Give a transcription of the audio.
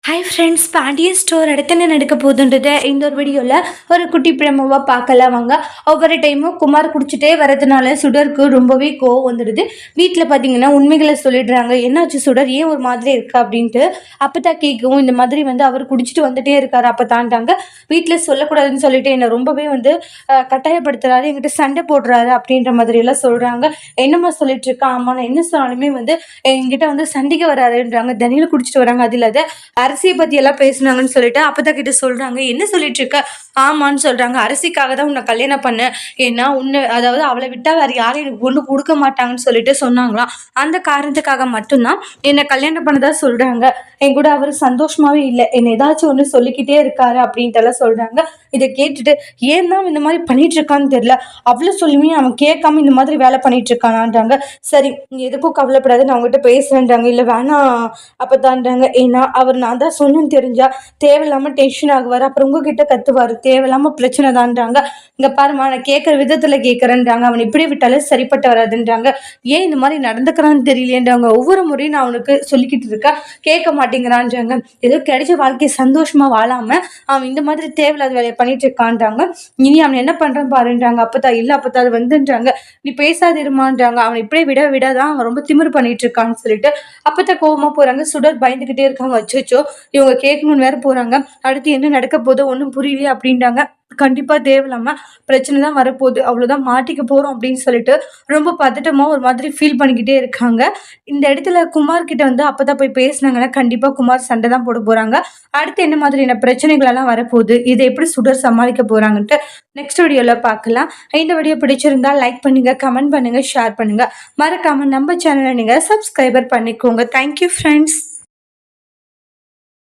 Hi friends, Pandian store அடுத்து என்ன நடக்க போகுதுன்றத இந்த ஒரு வீடியோவில் ஒரு குட்டி பிரமவாக பார்க்கலாம் வாங்க. ஒவ்வொரு டைமும் குமார் குடிச்சிட்டே வரதுனால சுடருக்கு ரொம்பவே கோவம் வந்துடுது. வீட்டில் பார்த்தீங்கன்னா உண்மைகளை சொல்லிடுறாங்க. என்னாச்சு சுடர், ஏன் ஒரு மாதிரி இருக்கா அப்படின்ட்டு அப்போ தான் கேட்கவும், இந்த மாதிரி அவர் குடிச்சிட்டு வந்துட்டே இருக்காரு. அப்போ தாண்டாங்க வீட்டில் சொல்லக்கூடாதுன்னு சொல்லிட்டு என்னை ரொம்பவே கட்டாயப்படுத்துறாரு, என்கிட்ட சண்டை போடுறாரு அப்படின்ற மாதிரியெல்லாம் சொல்கிறாங்க. என்னம்மா சொல்லிட்டு இருக்கா? ஆமாம், நான் என்ன சொன்னாலுமே என்கிட்ட சண்டைக்கு வராருன்றாங்க. தண்ணியில் குடிச்சிட்டு வராங்க. அதில் அதை அரசியை பத்தி எல்லாம் பேசுனாங்கன்னு சொல்லிட்டு அப்பதான் கிட்ட சொல்றாங்க. என்ன சொல்லிட்டு இருக்க? ஆமான்னு சொல்றாங்க. அரசிக்காக தான் உன்னை கல்யாணம் பண்ண, ஏன்னா உன்னை, அதாவது அவளை விட்டா வேற யாரும் எனக்கு பொண்ணு கொடுக்க மாட்டாங்கன்னு சொல்லிட்டு சொன்னாங்களாம். அந்த காரணத்துக்காக மட்டும்தான் என்னை கல்யாணம் பண்ணதா சொல்றாங்க. என் கூட அவர் சந்தோஷமாவே இல்லை, என்னை ஏதாச்சும் ஒன்று சொல்லிக்கிட்டே இருக்காரு அப்படின்ட்டு எல்லாம் சொல்றாங்க. இதை கேட்டுட்டு ஏன் தான் இந்த மாதிரி பண்ணிட்டு இருக்கான்னு தெரியல, அவ்வளோ சொல்லுமே அவன் கேட்காம இந்த மாதிரி வேலை பண்ணிட்டு இருக்கானான்றாங்க. சரி, நீ எதுக்கும் கவலைப்படாது, நான் உங்ககிட்ட பேசுறேன்றாங்க. இல்லை வேணாம் அப்பதான்றாங்க. ஏன்னா அவர் நான் தான் சொன்னேன்னு தெரிஞ்சா தேவையில்லாம டென்ஷன் ஆகுவார், அப்புறம் உங்ககிட்ட கத்துவாரு, தேவையில்லாம பிரச்சனை தான்றாங்க. இங்க பாருமா, நான் கேட்கற விதத்துல கேட்கறேன்றாங்க. அவன் இப்படி விட்டாலே சரிப்பட்டு வராதுன்றாங்க. ஏன் இந்த மாதிரி நடந்துக்கிறான்னு தெரியலேன்றாங்க. ஒவ்வொரு முறையும் நான் அவனுக்கு சொல்லிக்கிட்டு இருக்கேன், கேட்க மாட்டேங்கிறான்றாங்க. ஏதோ கிடைச்ச வாழ்க்கையை சந்தோஷமா வாழாம அவன் இந்த மாதிரி தேவையில்லாத வேலையை பண்ணிட்டு இருக்கான்றாங்க. இனி அவன் என்ன பண்றான் பாருன்றாங்க. அப்பதான் இல்ல, அப்பதான் அது வந்துன்றாங்க. நீ பேசாதிருமான்றாங்க. அவன் இப்படியே விடாதான் அவன் ரொம்ப திமிரு பண்ணிட்டு இருக்கான்னு சொல்லிட்டு அப்பதான் கோவமா போறாங்க. சுடர் பயந்துகிட்டே இருக்காங்க. அச்சோ, இவங்க கேட்கணும்னு வேற போறாங்க. அடுத்து என்ன நடக்க போதோ ஒன்றும் புரியலையே அப்படின்றாங்க. கண்டிப்பா தேவையில்லாம பிரச்சனை தான் வரப்போகுது, அவ்வளவுதான் மாட்டிக்க போறோம் அப்படின்னு சொல்லிட்டு ரொம்ப பதட்டமா ஒரு மாதிரி ஃபீல் பண்ணிக்கிட்டே இருக்காங்க. இந்த இடத்துல குமார் கிட்ட அப்பதான் போய் பேசினாங்கன்னா கண்டிப்பா குமார் சண்டை தான் போட போறாங்க. அடுத்து என்ன மாதிரியான பிரச்சனைகள் எல்லாம் வரப்போகுது, இதை எப்படி சுடர் சமாளிக்க போறாங்கன்ட்டு நெக்ஸ்ட் வீடியோல பார்க்கலாம். இந்த வீடியோ பிடிச்சிருந்தா லைக் பண்ணுங்க, கமெண்ட் பண்ணுங்க, ஷேர் பண்ணுங்க. மறக்காம நம்ம சேனலை நீங்க சப்ஸ்கிரைபர் பண்ணிக்கோங்க. Thank you friends.